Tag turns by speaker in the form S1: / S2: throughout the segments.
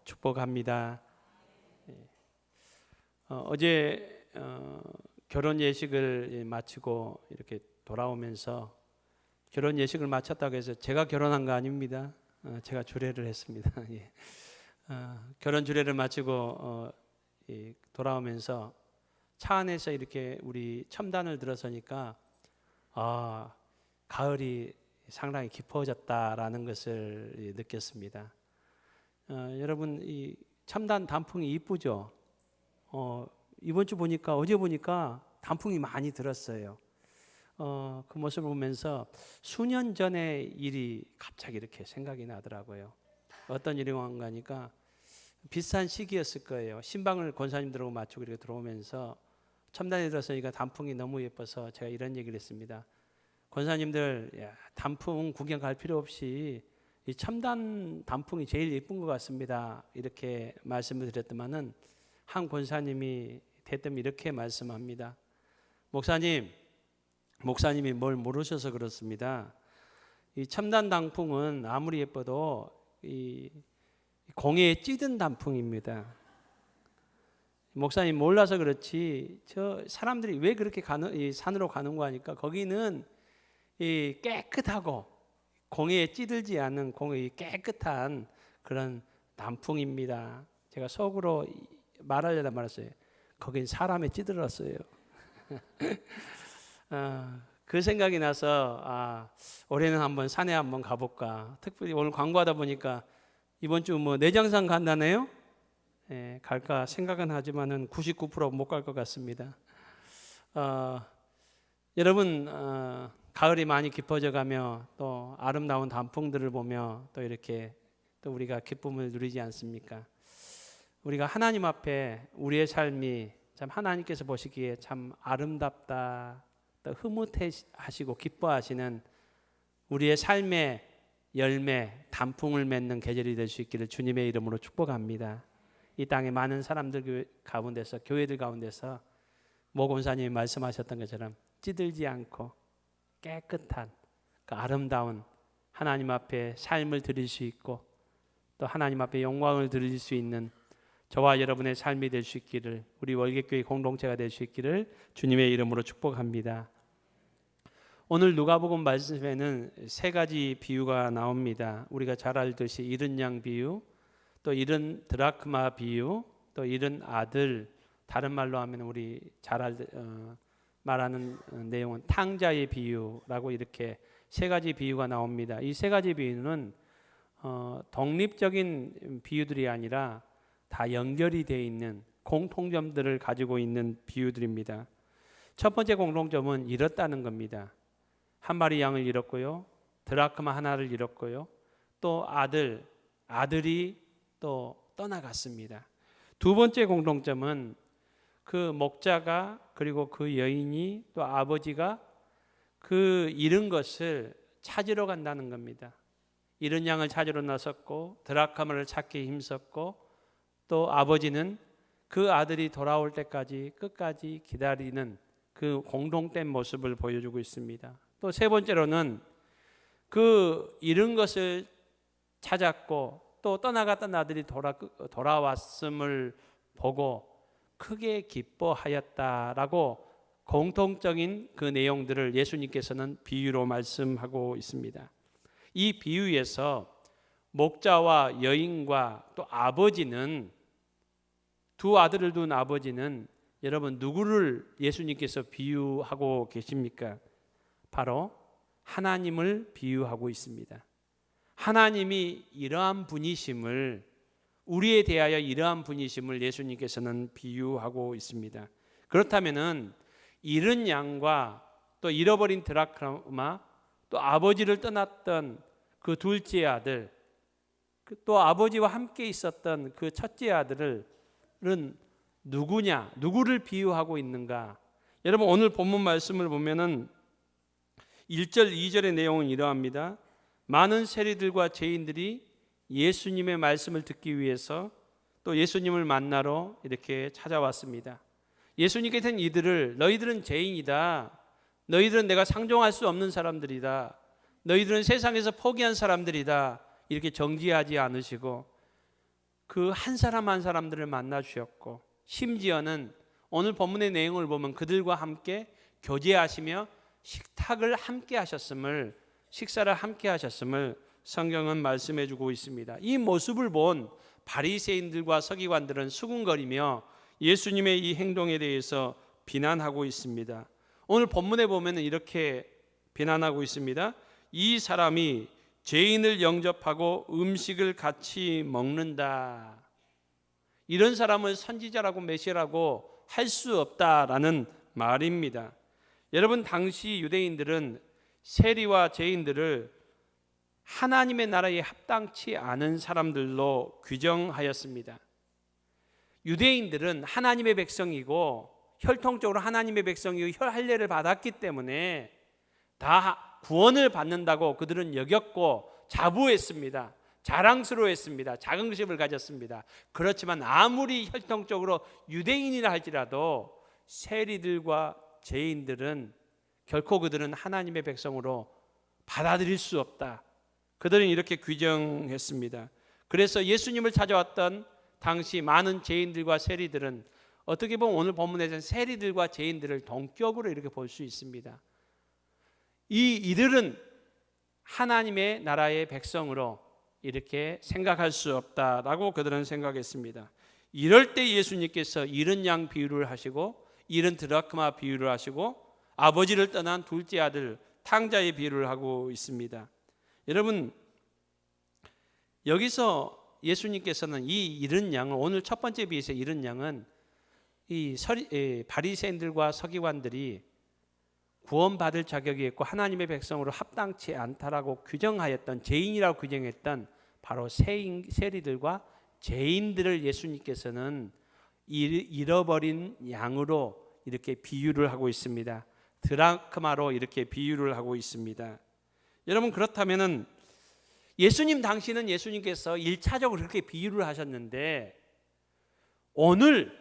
S1: 축복합니다. 어제 결혼 예식을 마치고 이렇게 돌아오면서 결혼 예식을 마쳤다고 해서 제가 결혼한 거 아닙니다. 제가 주례를 했습니다. 예. 결혼 주례를 마치고 돌아오면서 차 안에서 이렇게 우리 첨단을 들어서니까 가을이 상당히 깊어졌다라는 것을 느꼈습니다. 여러분, 이 첨단 단풍이 이쁘죠? 이번 주 보니까, 어제 보니까 단풍이 많이 들었어요. 그 모습을 보면서 수년 전의 일이 갑자기 이렇게 생각이 나더라고요. 어떤 일이 왔가니까 비슷한 시기였을 거예요. 신방을 권사님들하고 마치고 이렇게 들어오면서 첨단에 들어서니까 단풍이 너무 예뻐서 제가 이런 얘기를 했습니다. 권사님들, 단풍 구경 갈 필요 없이 이 첨단 단풍이 제일 예쁜 것 같습니다. 이렇게 말씀을 드렸더만은 한 권사님이 대뜸 이렇게 말씀합니다. 목사님이 뭘 모르셔서 그렇습니다. 이 첨단 단풍은 아무리 예뻐도 이 공에 찌든 단풍입니다. 목사님 몰라서 그렇지 저 사람들이 왜 그렇게 이 산으로 가는 거 하니까 거기는 이 깨끗하고 공에 찌들지 않는 공의 깨끗한 그런 단풍입니다. 제가 속으로 말하려다 말았어요. 거긴 사람에 찌들었어요. 그 생각이 나서 올해는 한번 산에 한번 가볼까. 특별히 오늘 광고하다 보니까 이번 주 내장산 간다네요. 갈까 생각은 하지만은 99% 못 갈 것 같습니다. 여러분, 가을이 많이 깊어져 가며 또 아름다운 단풍들을 보며 또 이렇게 또 우리가 기쁨을 누리지 않습니까? 우리가 하나님 앞에 우리의 삶이 참 하나님께서 보시기에 참 아름답다, 또 흐뭇하시고 기뻐하시는 우리의 삶의 열매, 단풍을 맺는 계절이 될 수 있기를 주님의 이름으로 축복합니다. 이 땅의 많은 사람들 가운데서, 교회들 가운데서 모 권사님이 말씀하셨던 것처럼 찌들지 않고 깨끗한 그 아름다운 하나님 앞에 삶을 드릴 수 있고 또 하나님 앞에 영광을 드릴 수 있는 저와 여러분의 삶이 될 수 있기를, 우리 월계교회 공동체가 될 수 있기를 주님의 이름으로 축복합니다. 오늘 누가복음 말씀에는 세 가지 비유가 나옵니다. 우리가 잘 알듯이 잃은 양 비유, 또 잃은 드라크마 비유, 또 잃은 아들, 다른 말로 하면 우리 잘 말하는 내용은 탕자의 비유라고 이렇게 세 가지 비유가 나옵니다. 이 세 가지 비유는 독립적인 비유들이 아니라 다 연결이 되어 있는 공통점들을 가지고 있는 비유들입니다. 첫 번째 공통점은 잃었다는 겁니다. 한 마리 양을 잃었고요, 드라크마 하나를 잃었고요, 또 아들이 또 떠나갔습니다. 두 번째 공통점은 그 목자가 그리고 그 여인이 또 아버지가 그 잃은 것을 찾으러 간다는 겁니다. 잃은 양을 찾으러 나섰고 드라크마를 찾기 힘썼고 또 아버지는 그 아들이 돌아올 때까지 끝까지 기다리는 그 공동된 모습을 보여주고 있습니다. 또 세 번째로는 그 잃은 것을 찾았고 또 떠나갔던 아들이 돌아왔음을 보고 크게 기뻐하였다라고 공통적인 그 내용들을 예수님께서는 비유로 말씀하고 있습니다. 이 비유에서 목자와 여인과 또 아버지는, 두 아들을 둔 아버지는 여러분 누구를 예수님께서 비유하고 계십니까? 바로 하나님을 비유하고 있습니다. 하나님이 이러한 분이심을, 우리에 대하여 이러한 분이심을 예수님께서는 비유하고 있습니다. 그렇다면은 잃은 양과 또 잃어버린 드라크마, 또 아버지를 떠났던 그 둘째 아들, 또 아버지와 함께 있었던 그 첫째 아들은 누구를 비유하고 있는가? 여러분, 오늘 본문 말씀을 보면은 1절, 2절의 내용은 이러합니다. 많은 세리들과 죄인들이 예수님의 말씀을 듣기 위해서 또 예수님을 만나러 이렇게 찾아왔습니다. 예수님께서는 이들을, 너희들은 죄인이다, 너희들은 내가 상종할 수 없는 사람들이다, 너희들은 세상에서 포기한 사람들이다, 이렇게 정지하지 않으시고 그 한 사람 한 사람들을 만나 주셨고, 심지어는 오늘 본문의 내용을 보면 그들과 함께 교제하시며 식사를 함께 하셨음을 성경은 말씀해 주고 있습니다. 이 모습을 본 바리새인들과 서기관들은 수군거리며 예수님의 이 행동에 대해서 비난하고 있습니다. 오늘 본문에 보면 이렇게 비난하고 있습니다. 이 사람이 죄인을 영접하고 음식을 같이 먹는다. 이런 사람을 선지자라고 메시아라고 할 수 없다라는 말입니다. 여러분, 당시 유대인들은 세리와 죄인들을 하나님의 나라에 합당치 않은 사람들로 규정하였습니다. 유대인들은 하나님의 백성이고 혈통적으로 하나님의 백성이고 할례를 받았기 때문에 다 구원을 받는다고 그들은 여겼고 자부했습니다. 자랑스러워했습니다. 자긍심을 가졌습니다. 그렇지만 아무리 혈통적으로 유대인이라 할지라도 세리들과 죄인들은 결코 그들은 하나님의 백성으로 받아들일 수 없다. 그들은 이렇게 규정했습니다. 그래서 예수님을 찾아왔던 당시 많은 죄인들과 세리들은 어떻게 보면 오늘 본문에서는 세리들과 죄인들을 동격으로 이렇게 볼 수 있습니다. 이들은 하나님의 나라의 백성으로 이렇게 생각할 수 없다라고 그들은 생각했습니다. 이럴 때 예수님께서 잃은 양 비유를 하시고 잃은 드라크마 비유를 하시고 아버지를 떠난 둘째 아들 탕자의 비유를 하고 있습니다. 여러분, 여기서 예수님께서는 이 잃은 양을, 오늘 첫 번째 비유에서 잃은 양은 이 바리새인들과 서기관들이 구원받을 자격이 있고 하나님의 백성으로 합당치 않다라고 규정하였던, 죄인이라고 규정했던 바로 세리들과 죄인들을 예수님께서는 잃어버린 양으로 이렇게 비유를 하고 있습니다. 드라크마로 이렇게 비유를 하고 있습니다. 여러분, 그렇다면은 예수님 당시는 예수님께서 1차적으로 그렇게 비유를 하셨는데 오늘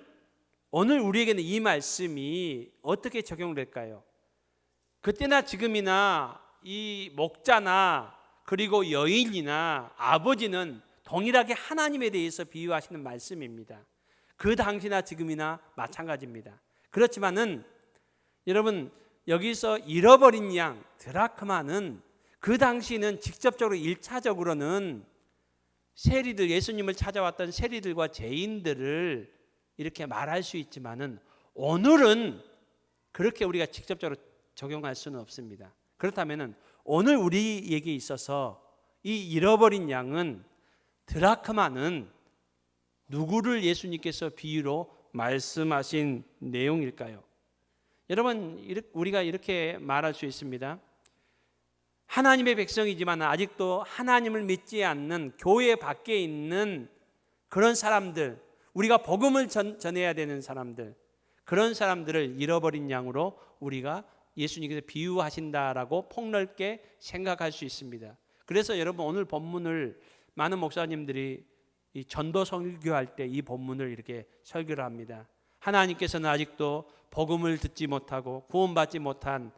S1: 우리에게는 이 말씀이 어떻게 적용될까요? 그때나 지금이나 이 목자나 그리고 여인이나 아버지는 동일하게 하나님에 대해서 비유하시는 말씀입니다. 그 당시나 지금이나 마찬가지입니다. 그렇지만은 여러분, 여기서 잃어버린 양 드라크마는 그 당시는 직접적으로 1차적으로는 세리들, 예수님을 찾아왔던 세리들과 죄인들을 이렇게 말할 수 있지만은 오늘은 그렇게 우리가 직접적으로 적용할 수는 없습니다. 그렇다면은 오늘 우리에게 있어서 이 잃어버린 양은 드라크마는 누구를 예수님께서 비유로 말씀하신 내용일까요? 여러분, 우리가 이렇게 말할 수 있습니다. 하나님의 백성이지만 아직도 하나님을 믿지 않는 교회 밖에 있는 그런 사람들, 우리가 복음을 전해야 되는 사람들, 그런 사람들을 잃어버린 양으로 우리가 예수님께서 비유하신다라고 폭넓게 생각할 수 있습니다. 그래서 여러분, 오늘 본문을 많은 목사님들이 이 전도 설교할 때 이 본문을 이렇게 설교를 합니다. 하나님께서는 아직도 복음을 듣지 못하고 구원받지 못한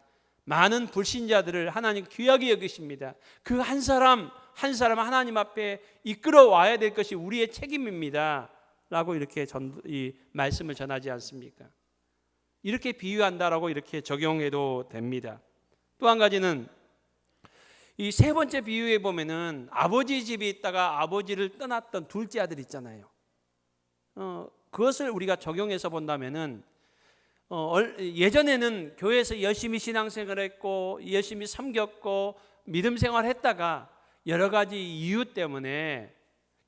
S1: 많은 불신자들을 하나님 귀하게 여기십니다. 그 한 사람 한 사람 하나님 앞에 이끌어 와야 될 것이 우리의 책임입니다 라고 이렇게 이 말씀을 전하지 않습니까? 이렇게 비유한다라고 이렇게 적용해도 됩니다. 또 한 가지는 이 세 번째 비유에 보면은 아버지 집에 있다가 아버지를 떠났던 둘째 아들 있잖아요. 그것을 우리가 적용해서 본다면은 예전에는 교회에서 열심히 신앙생활했고 열심히 섬겼고 믿음 생활했다가 여러 가지 이유 때문에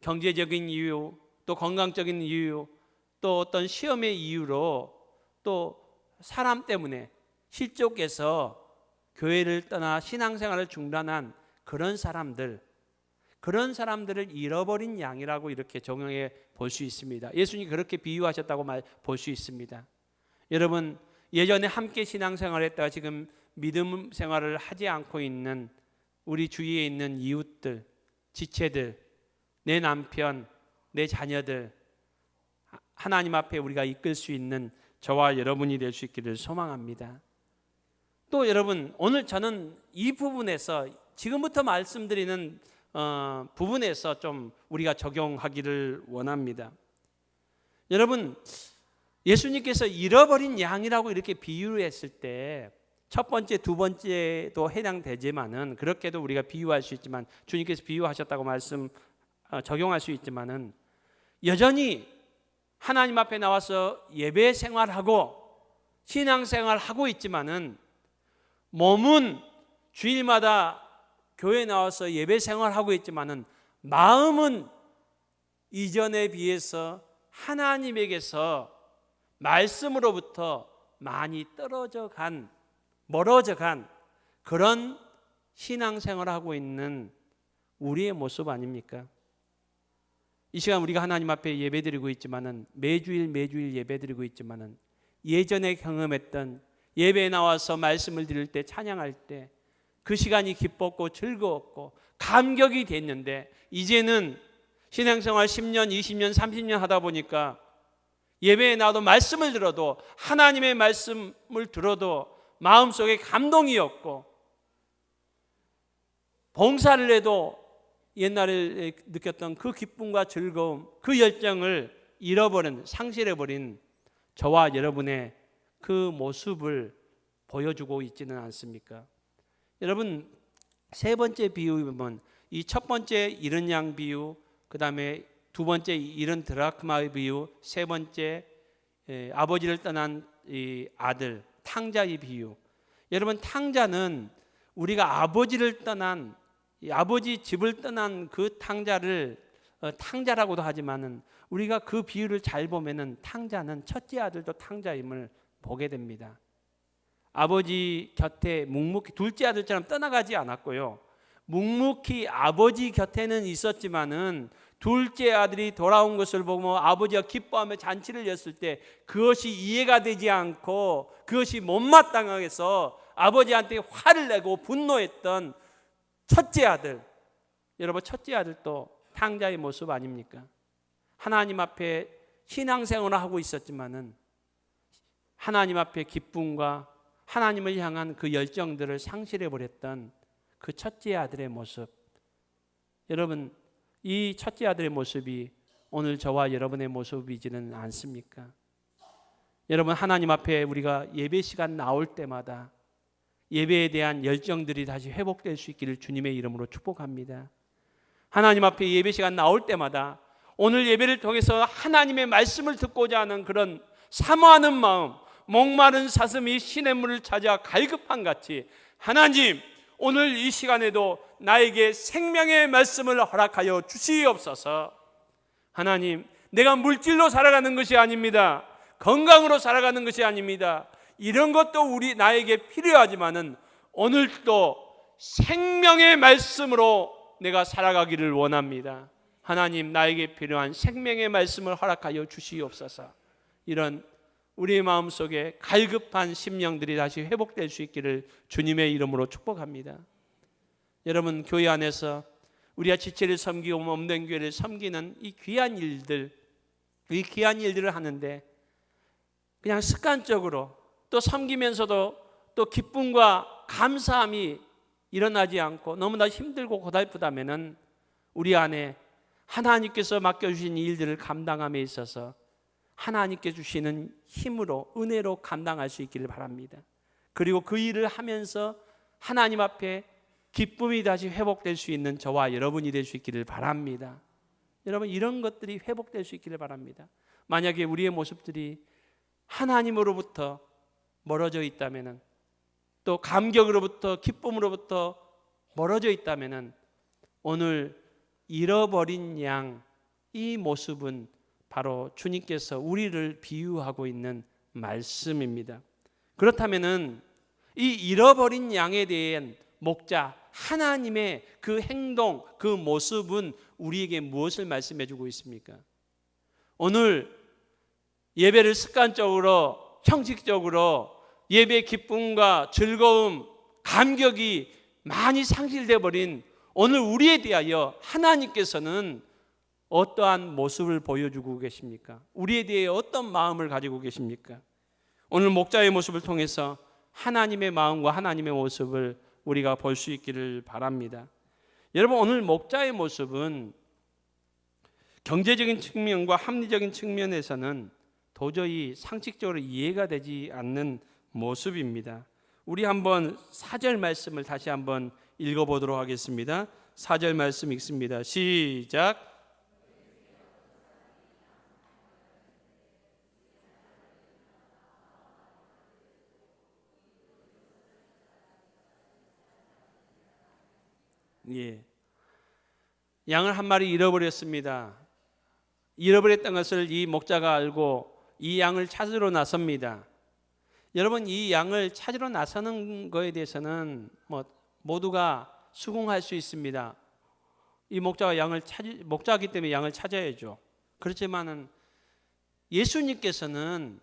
S1: 경제적인 이유, 또 건강적인 이유, 또 어떤 시험의 이유로 또 사람 때문에 실족해서 교회를 떠나 신앙생활을 중단한 그런 사람들을 잃어버린 양이라고 이렇게 적용해 볼 수 있습니다. 예수님이 그렇게 비유하셨다고 볼 수 있습니다. 여러분, 예전에 함께 신앙생활을 했다가 지금 믿음 생활을 하지 않고 있는 우리 주위에 있는 이웃들, 지체들, 내 남편, 내 자녀들, 하나님 앞에 우리가 이끌 수 있는 저와 여러분이 될 수 있기를 소망합니다. 또 여러분, 오늘 저는 이 부분에서 지금부터 말씀드리는 부분에서 좀 우리가 적용하기를 원합니다. 여러분, 예수님께서 잃어버린 양이라고 이렇게 비유했을 때 첫 번째, 두 번째도 해당되지만은, 그렇게도 우리가 비유할 수 있지만, 주님께서 비유하셨다고 적용할 수 있지만은, 여전히 하나님 앞에 나와서 예배 생활하고 신앙생활하고 있지만은, 몸은 주일마다 교회 나와서 예배 생활하고 있지만은 마음은 이전에 비해서 하나님에게서 말씀으로부터 많이 멀어져 간 그런 신앙생활을 하고 있는 우리의 모습 아닙니까? 이 시간 우리가 하나님 앞에 예배드리고 있지만은, 매주일 예배드리고 있지만은, 예전에 경험했던 예배에 나와서 말씀을 드릴 때, 찬양할 때 그 시간이 기뻤고 즐거웠고 감격이 됐는데, 이제는 신앙생활 10년, 20년, 30년 하다 보니까 예배에 나와도 말씀을 들어도, 하나님의 말씀을 들어도 마음속에 감동이 없고, 봉사를 해도 옛날에 느꼈던 그 기쁨과 즐거움, 그 열정을 상실해버린 저와 여러분의 그 모습을 보여주고 있지는 않습니까? 여러분, 세 번째 비유 보면, 이 첫 번째 잃은 양 비유, 그 다음에 두 번째 잃은 드라크마의 비유, 세 번째 아버지를 떠난 이 아들 탕자의 비유. 여러분, 탕자는 우리가 아버지를 떠난, 아버지 집을 떠난 그 탕자를 탕자라고도 하지만은, 우리가 그 비유를 잘 보면은 탕자는 첫째 아들도 탕자임을 보게 됩니다. 아버지 곁에 묵묵히, 둘째 아들처럼 떠나가지 않았고요, 묵묵히 아버지 곁에는 있었지만은, 둘째 아들이 돌아온 것을 보고 아버지가 기뻐하며 잔치를 였을 때 그것이 이해가 되지 않고, 그것이 못마땅해서 아버지한테 화를 내고 분노했던 첫째 아들. 여러분, 첫째 아들도 탕자의 모습 아닙니까? 하나님 앞에 신앙생활을 하고 있었지만은 하나님 앞에 기쁨과 하나님을 향한 그 열정들을 상실해버렸던 그 첫째 아들의 모습. 여러분, 이 첫째 아들의 모습이 오늘 저와 여러분의 모습이지는 않습니까? 여러분, 하나님 앞에 우리가 예배 시간 나올 때마다 예배에 대한 열정들이 다시 회복될 수 있기를 주님의 이름으로 축복합니다. 하나님 앞에 예배 시간 나올 때마다 오늘 예배를 통해서 하나님의 말씀을 듣고자 하는 그런 사모하는 마음, 목마른 사슴이 시냇물을 찾아 갈급한 같이, 하나님, 오늘 이 시간에도 나에게 생명의 말씀을 허락하여 주시옵소서. 하나님, 내가 물질로 살아가는 것이 아닙니다. 건강으로 살아가는 것이 아닙니다. 이런 것도 나에게 필요하지만은 오늘도 생명의 말씀으로 내가 살아가기를 원합니다. 하나님, 나에게 필요한 생명의 말씀을 허락하여 주시옵소서. 이런 우리의 마음속에 갈급한 심령들이 다시 회복될 수 있기를 주님의 이름으로 축복합니다. 여러분, 교회 안에서 우리가 지체를 섬기고 몸된 교회를 섬기는 이 귀한 일들을 하는데, 그냥 습관적으로 또 섬기면서도 또 기쁨과 감사함이 일어나지 않고 너무나 힘들고 고달프다면은, 우리 안에 하나님께서 맡겨주신 일들을 감당함에 있어서 하나님께 주시는 힘으로, 은혜로 감당할 수 있기를 바랍니다. 그리고 그 일을 하면서 하나님 앞에 기쁨이 다시 회복될 수 있는 저와 여러분이 될 수 있기를 바랍니다. 여러분, 이런 것들이 회복될 수 있기를 바랍니다. 만약에 우리의 모습들이 하나님으로부터 멀어져 있다면은, 또 감격으로부터, 기쁨으로부터 멀어져 있다면은, 오늘 잃어버린 양, 이 모습은 바로 주님께서 우리를 비유하고 있는 말씀입니다. 그렇다면은 이 잃어버린 양에 대한 목자 하나님의 그 행동, 그 모습은 우리에게 무엇을 말씀해 주고 있습니까? 오늘 예배를 습관적으로, 형식적으로 예배의 기쁨과 즐거움, 감격이 많이 상실되어 버린 오늘 우리에 대하여 하나님께서는 어떠한 모습을 보여주고 계십니까? 우리에 대해 어떤 마음을 가지고 계십니까? 오늘 목자의 모습을 통해서 하나님의 마음과 하나님의 모습을 우리가 볼 수 있기를 바랍니다. 여러분, 오늘 목자의 모습은 경제적인 측면과 합리적인 측면에서는 도저히 상식적으로 이해가 되지 않는 모습입니다. 우리 한번 4절 말씀을 다시 한번 읽어보도록 하겠습니다. 4절 말씀 읽습니다. 시작. 예. 양을 한 마리 잃어버렸습니다. 잃어버렸던 것을 이 목자가 알고 이 양을 찾으러 나섭니다. 여러분, 이 양을 찾으러 나서는 거에 대해서는 모두가 수긍할 수 있습니다. 이 목자가 목자이기 때문에 양을 찾아야죠. 그렇지만은 예수님께서는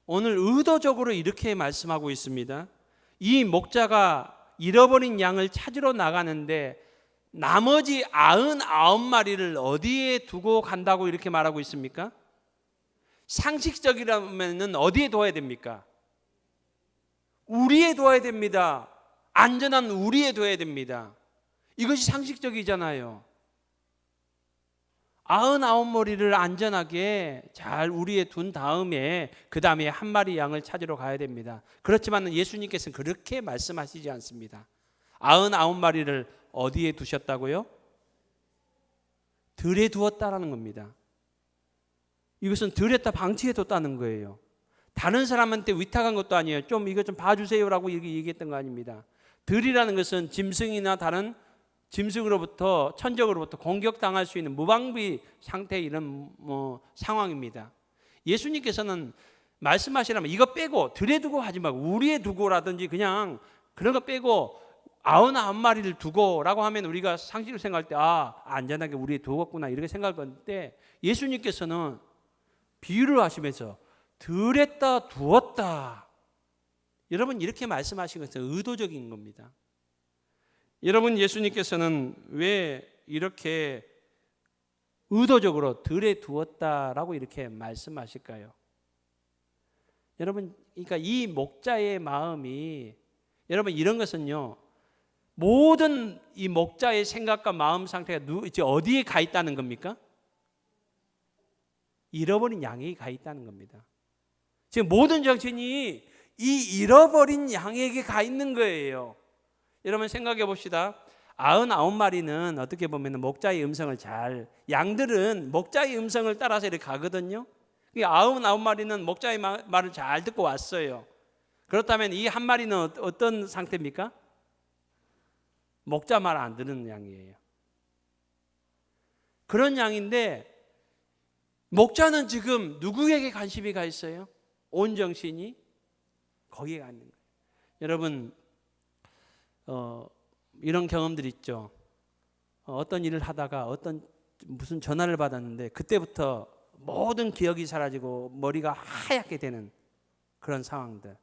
S1: 오늘 의도적으로 이렇게 말씀하고 있습니다. 이 목자가 잃어버린 양을 찾으러 나가는데 나머지 99마리를 어디에 두고 간다고 이렇게 말하고 있습니까? 상식적이라면 어디에 둬야 됩니까? 우리에 둬야 됩니다. 안전한 우리에 둬야 됩니다. 이것이 상식적이잖아요. 99머리를 안전하게 잘 우리에 둔 다음에 그 다음에 한 마리 양을 찾으러 가야 됩니다. 그렇지만 예수님께서는 그렇게 말씀하시지 않습니다. 99마리를 어디에 두셨다고요? 들에 두었다라는 겁니다. 이것은 들에다 방치해뒀다는 거예요. 다른 사람한테 위탁한 것도 아니에요. 이거 좀 봐주세요라고 얘기했던 거 아닙니다. 들이라는 것은 짐승이나 다른 짐승으로부터 천적으로부터 공격당할 수 있는 무방비 상태의 이런 상황입니다. 예수님께서는 말씀하시라면 이거 빼고 들에 두고 하지 말고 우리에 두고라든지 그냥 그런 거 빼고 99마리를 두고라고 하면 우리가 상식으로 생각할 때 안전하게 우리에 두었구나 이렇게 생각할 건데, 예수님께서는 비유를 하시면서 들에다 두었다. 여러분, 이렇게 말씀하신 것은 의도적인 겁니다. 여러분, 예수님께서는 왜 이렇게 의도적으로 들에 두었다라고 이렇게 말씀하실까요? 여러분, 그러니까 이 목자의 마음이, 여러분, 이런 것은요, 모든 이 목자의 생각과 마음 상태가 어디에 가 있다는 겁니까? 잃어버린 양에게 가 있다는 겁니다. 지금 모든 정신이 이 잃어버린 양에게 가 있는 거예요. 여러분, 생각해 봅시다. 99마리는 어떻게 보면 목자의 음성을 양들은 목자의 음성을 따라서 이렇게 가거든요. 99마리는 목자의 말을 잘 듣고 왔어요. 그렇다면 이 한 마리는 어떤 상태입니까? 목자 말 안 듣는 양이에요. 그런 양인데 목자는 지금 누구에게 관심이 가 있어요? 온 정신이 거기에 가 있는 거예요. 여러분, 이런 경험들 있죠. 어떤 일을 하다가 무슨 전화를 받았는데 그때부터 모든 기억이 사라지고 머리가 하얗게 되는 그런 상황들.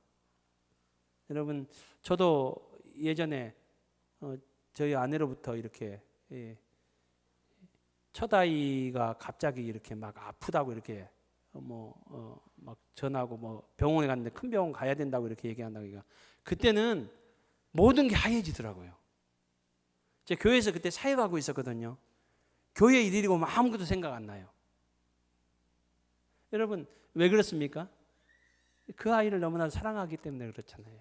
S1: 여러분, 저도 예전에 저희 아내로부터 이렇게 첫 아이가 갑자기 이렇게 막 아프다고 이렇게 막 전화하고 병원에 갔는데 큰 병원 가야 된다고 이렇게 얘기한다고. 그때는 모든 게 하얘지더라고요. 제 교회에서 그때 사역하고 있었거든요. 교회 일이고 아무것도 생각 안 나요. 여러분, 왜 그렇습니까? 그 아이를 너무나 사랑하기 때문에 그렇잖아요.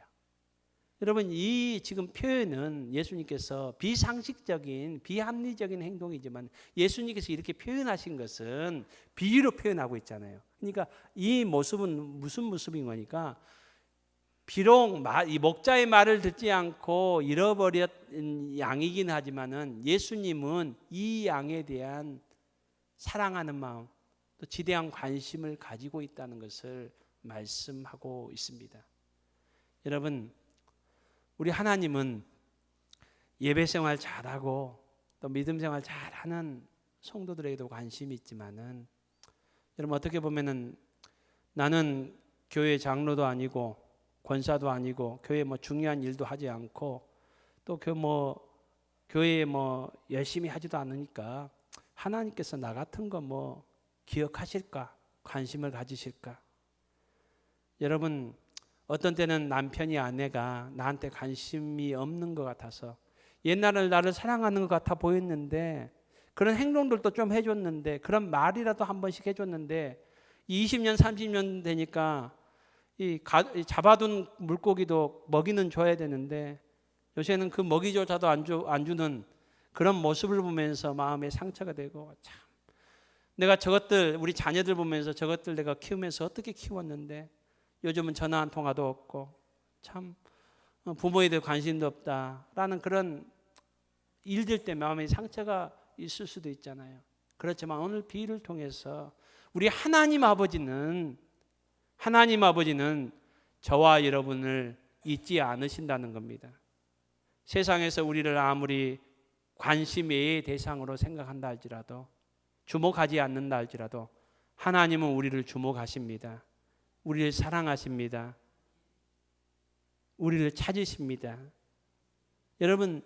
S1: 여러분, 이 지금 표현은 예수님께서 비상식적인 비합리적인 행동이지만 예수님께서 이렇게 표현하신 것은 비유로 표현하고 있잖아요. 그러니까 이 모습은 무슨 모습인 거니까, 비록 이 목자의 말을 듣지 않고 잃어버린 양이긴 하지만은 예수님은 이 양에 대한 사랑하는 마음, 또 지대한 관심을 가지고 있다는 것을 말씀하고 있습니다. 여러분, 우리 하나님은 예배 생활 잘하고 또 믿음 생활 잘하는 성도들에게도 관심이 있지만은, 여러분, 어떻게 보면은 나는 교회 장로도 아니고 권사도 아니고 교회 중요한 일도 하지 않고 또 교회에 열심히 하지도 않으니까 하나님께서 나 같은 거 기억하실까? 관심을 가지실까? 여러분, 어떤 때는 남편이 아내가 나한테 관심이 없는 것 같아서 옛날에 나를 사랑하는 것 같아 보였는데, 그런 행동들도 좀 해줬는데, 그런 말이라도 한 번씩 해줬는데, 20년 30년 되니까 이 잡아둔 물고기도 먹이는 줘야 되는데, 요새는 그 먹이조차도 안 주는 그런 모습을 보면서 마음에 상처가 되고, 참 내가 저것들, 우리 자녀들 보면서 저것들 내가 키우면서 어떻게 키웠는데 요즘은 전화 한 통화도 없고, 참 부모에 대해 관심도 없다라는 그런 일들 때문에 마음에 상처가 있을 수도 있잖아요. 그렇지만 오늘 비유를 통해서 우리 하나님 아버지는 저와 여러분을 잊지 않으신다는 겁니다. 세상에서 우리를 아무리 관심의 대상으로 생각한다 할지라도, 주목하지 않는다 할지라도 하나님은 우리를 주목하십니다. 우리를 사랑하십니다. 우리를 찾으십니다. 여러분,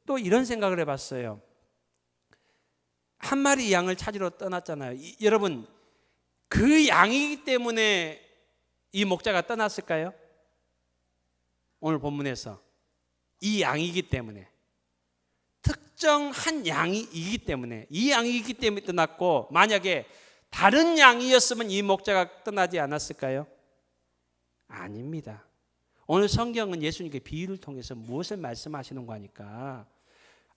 S1: 또 이런 생각을 해봤어요. 한 마리 양을 찾으러 떠났잖아요. 여러분, 그 양이기 때문에 이 목자가 떠났을까요? 오늘 본문에서 이 양이기 때문에, 특정한 양이기 때문에, 이 양이기 때문에 떠났고, 만약에 다른 양이었으면 이 목자가 떠나지 않았을까요? 아닙니다. 오늘 성경은 예수님께 비유를 통해서 무엇을 말씀하시는 거니까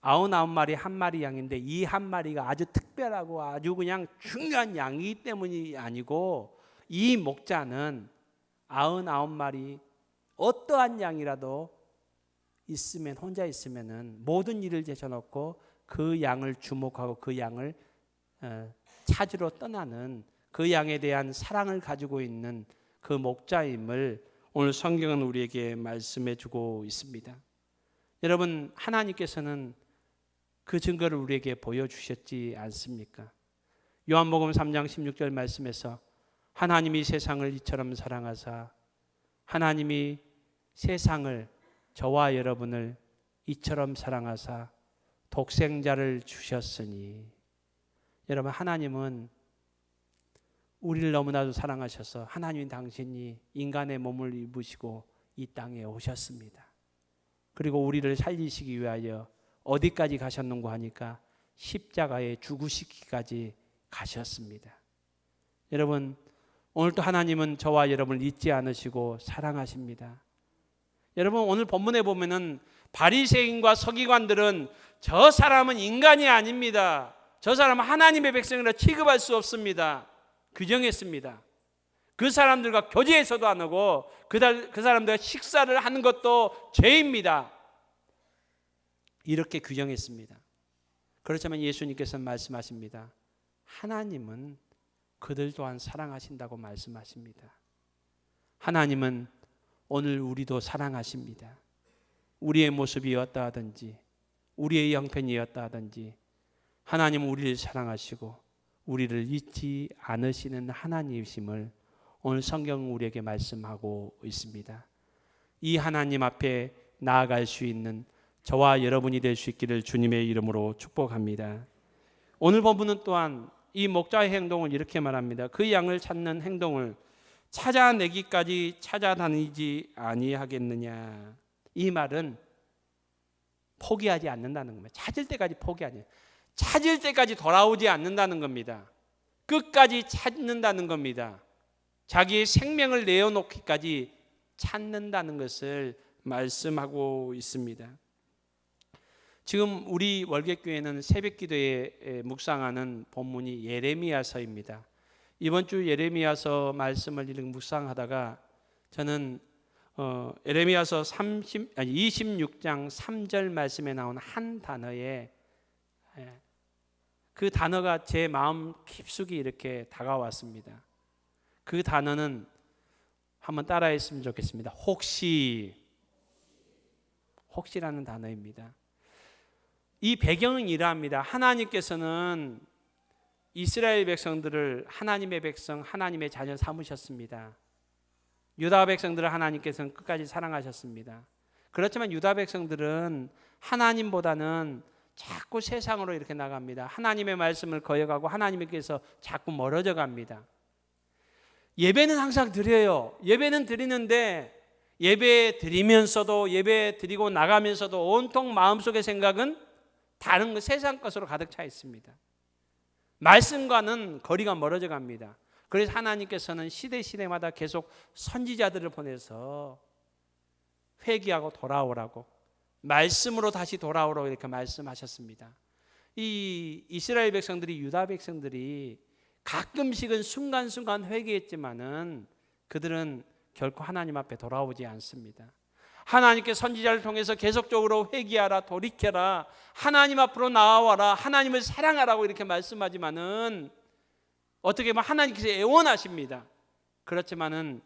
S1: 99마리 한 마리 양인데, 이 한 마리가 아주 특별하고 아주 그냥 중요한 양이기 때문이 아니고, 이 목자는 99마리 어떠한 양이라도 있으면, 혼자 있으면은 모든 일을 제쳐놓고 그 양을 주목하고 그 양을 찾으러 떠나는, 그 양에 대한 사랑을 가지고 있는 그 목자임을 오늘 성경은 우리에게 말씀해 주고 있습니다. 여러분, 하나님께서는 그 증거를 우리에게 보여주셨지 않습니까? 요한복음 3장 16절 말씀에서 하나님이 세상을 이처럼 사랑하사, 하나님이 세상을, 저와 여러분을 이처럼 사랑하사 독생자를 주셨으니, 여러분, 하나님은 우리를 너무나도 사랑하셔서 하나님 당신이 인간의 몸을 입으시고 이 땅에 오셨습니다. 그리고 우리를 살리시기 위하여 어디까지 가셨는고 하니까 십자가에 죽으시기까지 가셨습니다. 여러분, 오늘도 하나님은 저와 여러분을 잊지 않으시고 사랑하십니다. 여러분, 오늘 본문에 보면은 바리새인과 서기관들은 저 사람은 인간이 아닙니다, 저 사람은 하나님의 백성이라 취급할 수 없습니다, 규정했습니다. 그 사람들과 교제해서도 안 하고 그 사람들과 식사를 하는 것도 죄입니다, 이렇게 규정했습니다. 그렇지만 예수님께서는 말씀하십니다. 하나님은 그들 또한 사랑하신다고 말씀하십니다. 하나님은 오늘 우리도 사랑하십니다. 우리의 모습이 어떠하든지, 우리의 형편이 어떠하든지 하나님은 우리를 사랑하시고 우리를 잊지 않으시는 하나님이심을 오늘 성경은 우리에게 말씀하고 있습니다. 이 하나님 앞에 나아갈 수 있는 저와 여러분이 될 수 있기를 주님의 이름으로 축복합니다. 오늘 본문은 또한 이 목자의 행동을 이렇게 말합니다. 그 양을 찾는 행동을 찾아내기까지 찾아다니지 아니하겠느냐. 이 말은 포기하지 않는다는 겁니다. 찾을 때까지 포기하지, 찾을 때까지 돌아오지 않는다는 겁니다. 끝까지 찾는다는 겁니다. 자기의 생명을 내어놓기까지 찾는다는 것을 말씀하고 있습니다. 지금 우리 월객교회는 새벽기도에 묵상하는 본문이 예레미야서입니다. 이번 주 예레미야서 말씀을 묵상하다가 저는 예레미야서 26장 3절 말씀에 나온 한 단어에, 그 단어가 제 마음 깊숙이 이렇게 다가왔습니다. 그 단어는 한번 따라했으면 좋겠습니다. 혹시라는 단어입니다. 이 배경은 이러합니다. 하나님께서는 이스라엘 백성들을 하나님의 백성, 하나님의 자녀 삼으셨습니다. 유다 백성들을 하나님께서는 끝까지 사랑하셨습니다. 그렇지만 유다 백성들은 하나님보다는 자꾸 세상으로 이렇게 나갑니다. 하나님의 말씀을 거역하고 하나님께서 자꾸 멀어져 갑니다. 예배는 항상 드려요. 예배는 드리는데 예배 드리면서도 예배 드리고 나가면서도 온통 마음속의 생각은 다른 것, 세상 것으로 가득 차 있습니다. 말씀과는 거리가 멀어져 갑니다. 그래서 하나님께서는 시대마다 계속 선지자들을 보내서 회개하고 돌아오라고, 말씀으로 다시 돌아오라고 이렇게 말씀하셨습니다. 이 이스라엘 백성들이, 유다 백성들이 가끔씩은 순간순간 회개했지만은 그들은 결코 하나님 앞에 돌아오지 않습니다. 하나님께 선지자를 통해서 계속적으로 회개하라, 돌이켜라, 하나님 앞으로 나와라, 하나님을 사랑하라고 이렇게 말씀하지만은 어떻게 보면 하나님께서 애원하십니다. 그렇지만은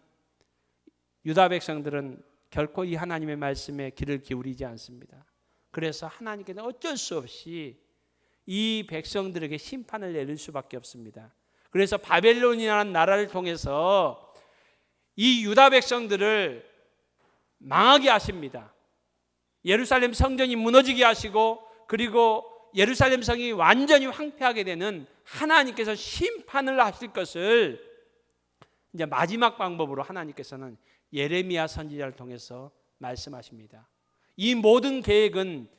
S1: 유다 백성들은 결코 이 하나님의 말씀에 귀를 기울이지 않습니다. 그래서 하나님께서는 어쩔 수 없이 이 백성들에게 심판을 내릴 수밖에 없습니다. 그래서 바벨론이라는 나라를 통해서 이 유다 백성들을 망하게 하십니다. 예루살렘 성전이 무너지게 하시고, 그리고 예루살렘 성이 완전히 황폐하게 되는 하나님께서 심판을 하실 것을 이제 마지막 방법으로 하나님께서는 예레미야 선지자를 통해서 말씀하십니다. 이 모든 계획은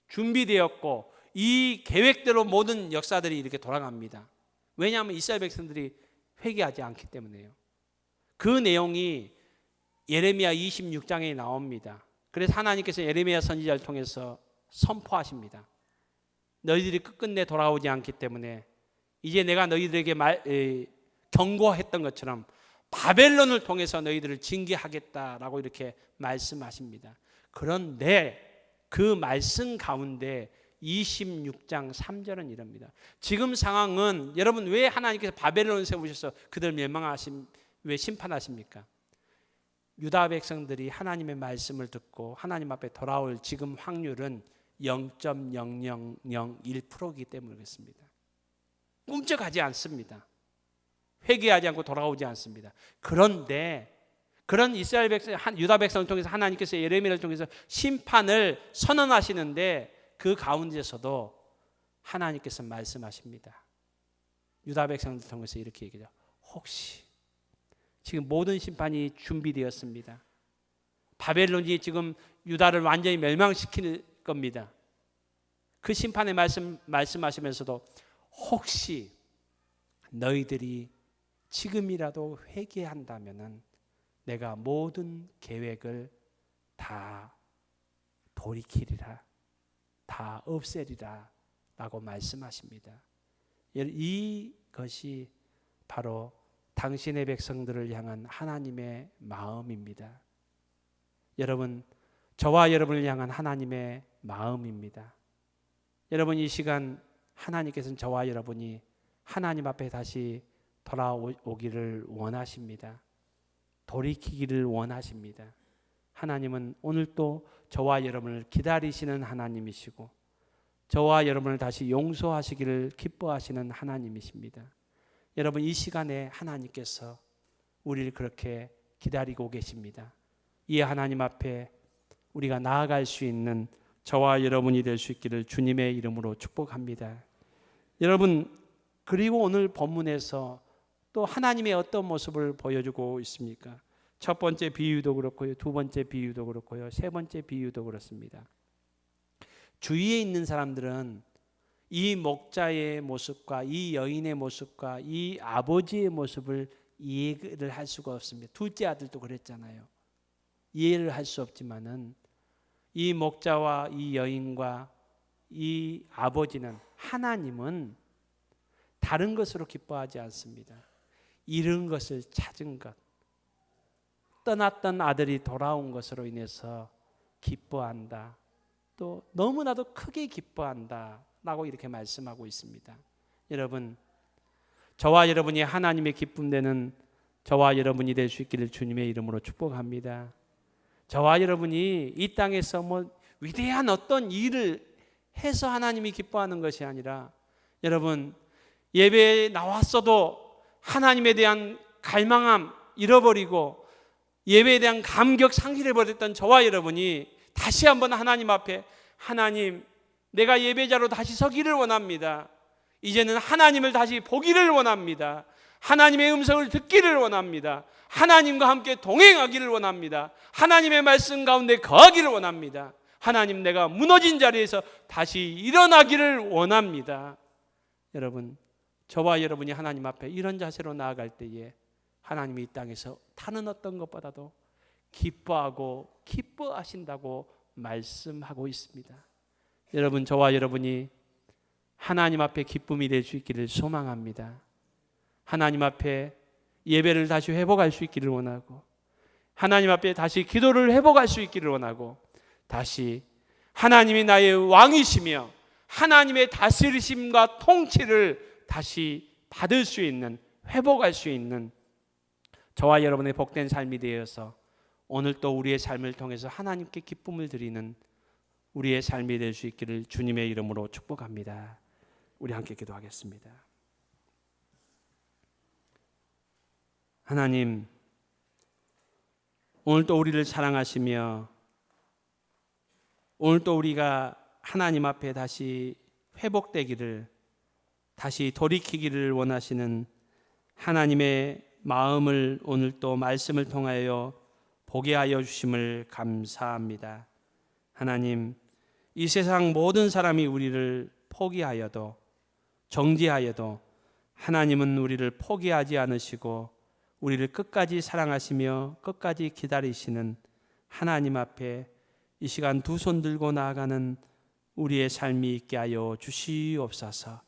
S1: 준비되었고 이 계획대로 모든 역사들이 이렇게 돌아갑니다. 왜냐하면 이스라엘 백성들이 회개하지 않기 때문에요. 그 내용이 예레미야 26장에 나옵니다. 그래서 하나님께서 예레미야 선지자를 통해서 선포하십니다. 너희들이 끝끝내 돌아오지 않기 때문에 이제 내가 너희들에게 경고했던 것처럼 바벨론을 통해서 너희들을 징계하겠다라고 이렇게 말씀하십니다. 그런데 그 말씀 가운데 26장 3절은 이럽니다. 지금 상황은, 여러분 왜 하나님께서 바벨론을 세우셔서 그들 왜 심판하십니까? 유다 백성들이 하나님의 말씀을 듣고 하나님 앞에 돌아올 지금 확률은 0.0001%이기 때문에 그렇습니다. 꿈쩍하지 않습니다. 회개하지 않고 돌아오지 않습니다. 그런데 그런 이스라엘 백성, 유다 백성을 통해서 하나님께서 예레미야를 통해서 심판을 선언하시는데 그 가운데서도 하나님께서 말씀하십니다. 유다 백성들 통해서 이렇게 얘기하죠. 혹시 지금 모든 심판이 준비되었습니다. 바벨론이 지금 유다를 완전히 멸망시킬 겁니다. 그 심판의 말씀하시면서도 혹시 너희들이 지금이라도 회개한다면은 내가 모든 계획을 다 돌이키리라, 다 없애리라 라고 말씀하십니다. 이것이 바로 당신의 백성들을 향한 하나님의 마음입니다. 여러분, 저와 여러분을 향한 하나님의 마음입니다. 여러분, 이 시간 하나님께서는 저와 여러분이 하나님 앞에 다시 돌아오기를 원하십니다. 돌이키기를 원하십니다. 하나님은 오늘도 저와 여러분을 기다리시는 하나님이시고 저와 여러분을 다시 용서하시기를 기뻐하시는 하나님이십니다. 여러분, 이 시간에 하나님께서 우리를 그렇게 기다리고 계십니다. 이 하나님 앞에 우리가 나아갈 수 있는 저와 여러분이 될 수 있기를 주님의 이름으로 축복합니다. 여러분, 그리고 오늘 본문에서 또 하나님의 어떤 모습을 보여주고 있습니까? 첫 번째 비유도 그렇고요, 두 번째 비유도 그렇고요, 세 번째 비유도 그렇습니다. 주위에 있는 사람들은 이 목자의 모습과 이 여인의 모습과 이 아버지의 모습을 이해를 할 수가 없습니다. 둘째 아들도 그랬잖아요. 이해를 할 수 없지만은 이 목자와 이 여인과 이 아버지는, 하나님은 다른 것으로 기뻐하지 않습니다. 잃은 것을 찾은 것, 떠났던 아들이 돌아온 것으로 인해서 기뻐한다. 또 너무나도 크게 기뻐한다 라고 이렇게 말씀하고 있습니다. 여러분, 저와 여러분이 하나님의 기쁨 되는 저와 여러분이 될 수 있기를 주님의 이름으로 축복합니다. 저와 여러분이 이 땅에서 위대한 어떤 일을 해서 하나님이 기뻐하는 것이 아니라, 여러분, 예배에 나왔어도 하나님에 대한 갈망함 잃어버리고 예배에 대한 감격 상실해버렸던 저와 여러분이 다시 한번 하나님 앞에, 하나님, 내가 예배자로 다시 서기를 원합니다. 이제는 하나님을 다시 보기를 원합니다. 하나님의 음성을 듣기를 원합니다. 하나님과 함께 동행하기를 원합니다. 하나님의 말씀 가운데 거하기를 원합니다. 하나님, 내가 무너진 자리에서 다시 일어나기를 원합니다. 여러분, 저와 여러분이 하나님 앞에 이런 자세로 나아갈 때에 하나님이 이 땅에서 다른 어떤 것보다도 기뻐하고 기뻐하신다고 말씀하고 있습니다. 여러분, 저와 여러분이 하나님 앞에 기쁨이 될 수 있기를 소망합니다. 하나님 앞에 예배를 다시 회복할 수 있기를 원하고, 하나님 앞에 다시 기도를 회복할 수 있기를 원하고, 다시 하나님이 나의 왕이시며 하나님의 다스리심과 통치를 다시 받을 수 있는, 회복할 수 있는 저와 여러분의 복된 삶이 되어서 오늘 또 우리의 삶을 통해서 하나님께 기쁨을 드리는 우리의 삶이 될 수 있기를 주님의 이름으로 축복합니다. 우리 함께 기도하겠습니다. 하나님, 오늘 또 우리를 사랑하시며 오늘 또 우리가 하나님 앞에 다시 회복되기를, 다시 돌이키기를 원하시는 하나님의 마음을 오늘 또 말씀을 통하여 보게 하여 주심을 감사합니다. 하나님, 이 세상 모든 사람이 우리를 포기하여도, 정죄하여도 하나님은 우리를 포기하지 않으시고 우리를 끝까지 사랑하시며 끝까지 기다리시는 하나님 앞에 이 시간 두 손 들고 나아가는 우리의 삶이 있게 하여 주시옵소서.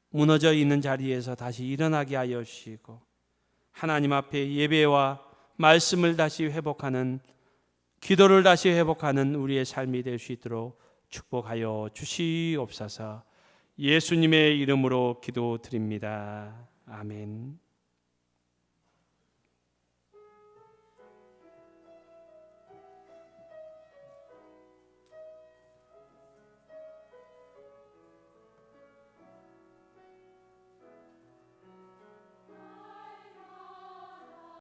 S1: 무너져 있는 자리에서 다시 일어나게 하여 주시고 하나님 앞에 예배와 말씀을 다시 회복하는, 기도를 다시 회복하는 우리의 삶이 될 수 있도록 축복하여 주시옵소서. 예수님의 이름으로 기도드립니다. 아멘.